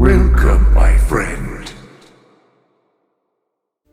Welcome, my friend.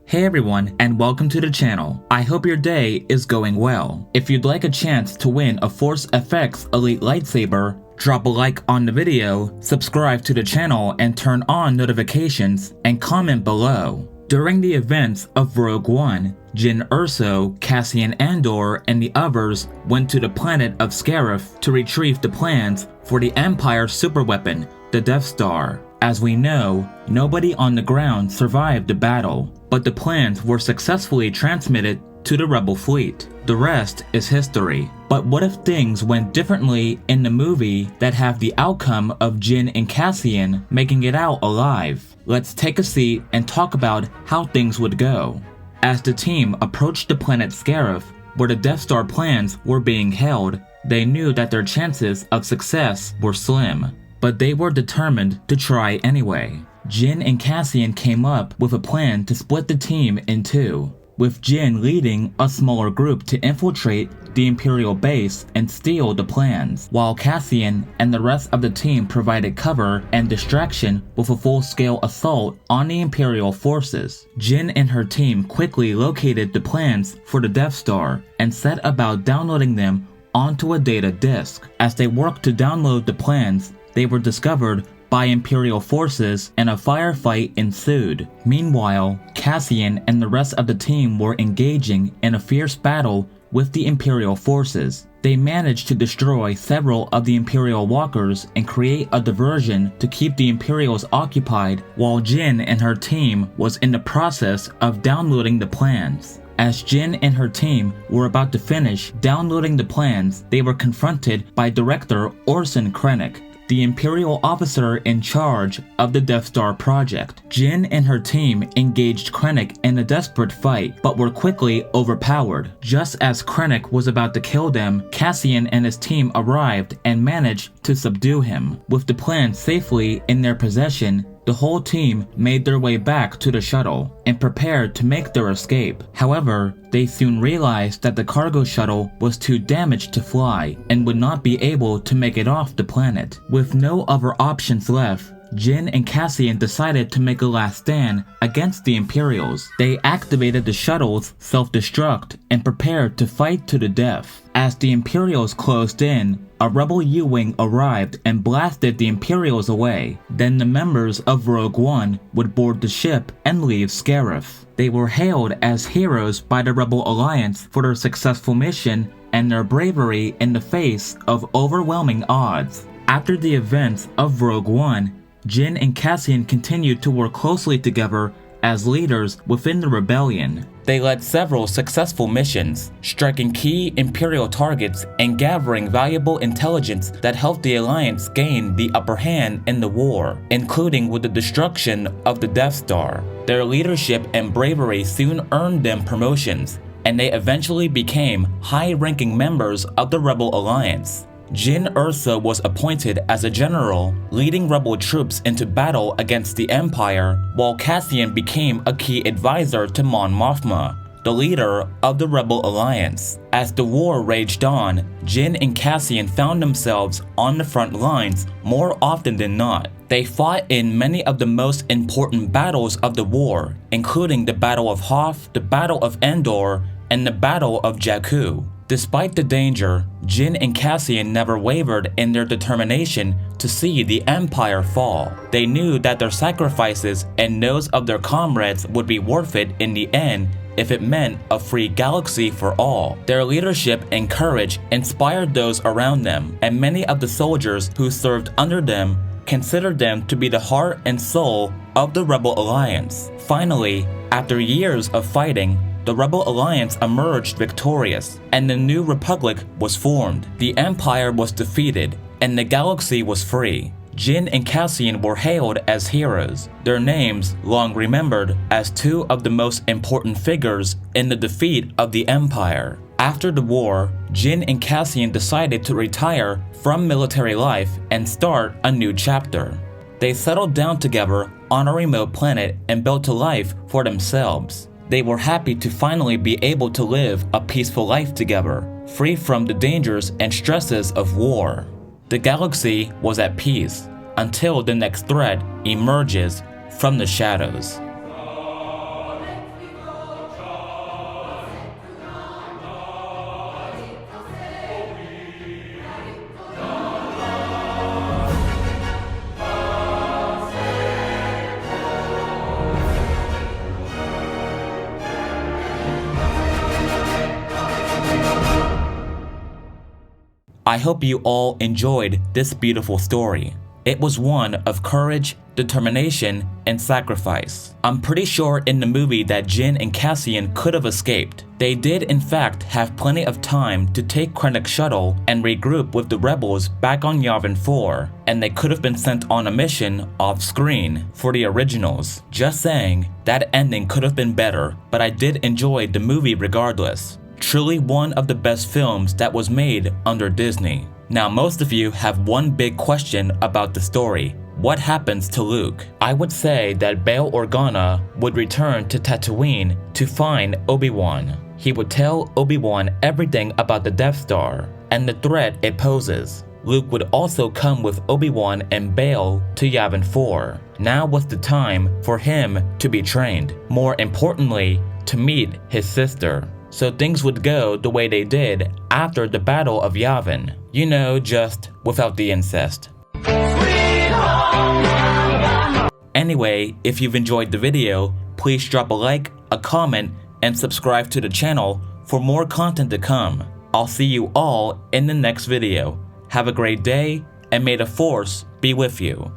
Hey everyone, and welcome to the channel. I hope your day is going well. If you'd like a chance to win a Force FX Elite Lightsaber, drop a like on the video, subscribe to the channel and turn on notifications, and comment below. During the events of Rogue One, Jyn Erso, Cassian Andor, and the others went to the planet of Scarif to retrieve the plans for the Empire's superweapon, the Death Star. As we know, nobody on the ground survived the battle, but the plans were successfully transmitted to the Rebel fleet. The rest is history. But what if things went differently in the movie that have the outcome of Jyn and Cassian making it out alive? Let's take a seat and talk about how things would go. As the team approached the planet Scarif, where the Death Star plans were being held, they knew that their chances of success were slim. But they were determined to try anyway. Jyn and Cassian came up with a plan to split the team in two, with Jyn leading a smaller group to infiltrate the Imperial base and steal the plans, while Cassian and the rest of the team provided cover and distraction with a full-scale assault on the Imperial forces. Jyn and her team quickly located the plans for the Death Star and set about downloading them onto a data disk. As they worked to download the plans, they were discovered by Imperial forces and a firefight ensued. Meanwhile, Cassian and the rest of the team were engaging in a fierce battle with the Imperial forces. They managed to destroy several of the Imperial walkers and create a diversion to keep the Imperials occupied while Jyn and her team was in the process of downloading the plans. As Jyn and her team were about to finish downloading the plans, they were confronted by Director Orson Krennic, the Imperial officer in charge of the Death Star project. Jyn and her team engaged Krennic in a desperate fight, but were quickly overpowered. Just as Krennic was about to kill them, Cassian and his team arrived and managed to subdue him. With the plan safely in their possession, the whole team made their way back to the shuttle and prepared to make their escape. However, they soon realized that the cargo shuttle was too damaged to fly and would not be able to make it off the planet. With no other options left, Jyn and Cassian decided to make a last stand against the Imperials. They activated the shuttle's self-destruct and prepared to fight to the death. As the Imperials closed in, a rebel U-wing arrived and blasted the Imperials away. Then the members of Rogue One would board the ship and leave Scarif. They were hailed as heroes by the Rebel Alliance for their successful mission and their bravery in the face of overwhelming odds. After the events of Rogue One, Jyn and Cassian continued to work closely together as leaders within the rebellion. They led several successful missions, striking key Imperial targets and gathering valuable intelligence that helped the Alliance gain the upper hand in the war, including with the destruction of the Death Star. Their leadership and bravery soon earned them promotions, and they eventually became high-ranking members of the Rebel Alliance. Jyn Erso was appointed as a general, leading rebel troops into battle against the Empire, while Cassian became a key advisor to Mon Mothma, the leader of the Rebel Alliance. As the war raged on, Jyn and Cassian found themselves on the front lines more often than not. They fought in many of the most important battles of the war, including the Battle of Hoth, the Battle of Endor, and the Battle of Jakku. Despite the danger, Jyn and Cassian never wavered in their determination to see the Empire fall. They knew that their sacrifices and those of their comrades would be worth it in the end if it meant a free galaxy for all. Their leadership and courage inspired those around them, and many of the soldiers who served under them considered them to be the heart and soul of the Rebel Alliance. Finally, after years of fighting, the Rebel Alliance emerged victorious, and the new Republic was formed. The Empire was defeated, and the galaxy was free. Jyn and Cassian were hailed as heroes, their names long remembered as two of the most important figures in the defeat of the Empire. After the war, Jyn and Cassian decided to retire from military life and start a new chapter. They settled down together on a remote planet and built a life for themselves. They were happy to finally be able to live a peaceful life together, free from the dangers and stresses of war. The galaxy was at peace, until the next threat emerges from the shadows. I hope you all enjoyed this beautiful story. It was one of courage, determination, and sacrifice. I'm pretty sure in the movie that Jyn and Cassian could have escaped. They did in fact have plenty of time to take Krennic's shuttle and regroup with the rebels back on Yavin 4, and they could have been sent on a mission off-screen for the originals. Just saying, that ending could have been better, but I did enjoy the movie regardless. Truly one of the best films that was made under Disney. Now most of you have one big question about the story. What happens to Luke? I would say that Bail Organa would return to Tatooine to find Obi-Wan. He would tell Obi-Wan everything about the Death Star and the threat it poses. Luke would also come with Obi-Wan and Bail to Yavin 4. Now was the time for him to be trained. More importantly, to meet his sister. So things would go the way they did after the Battle of Yavin. You know, just without the incest. Anyway, if you've enjoyed the video, please drop a like, a comment, and subscribe to the channel for more content to come. I'll see you all in the next video. Have a great day, and may the Force be with you.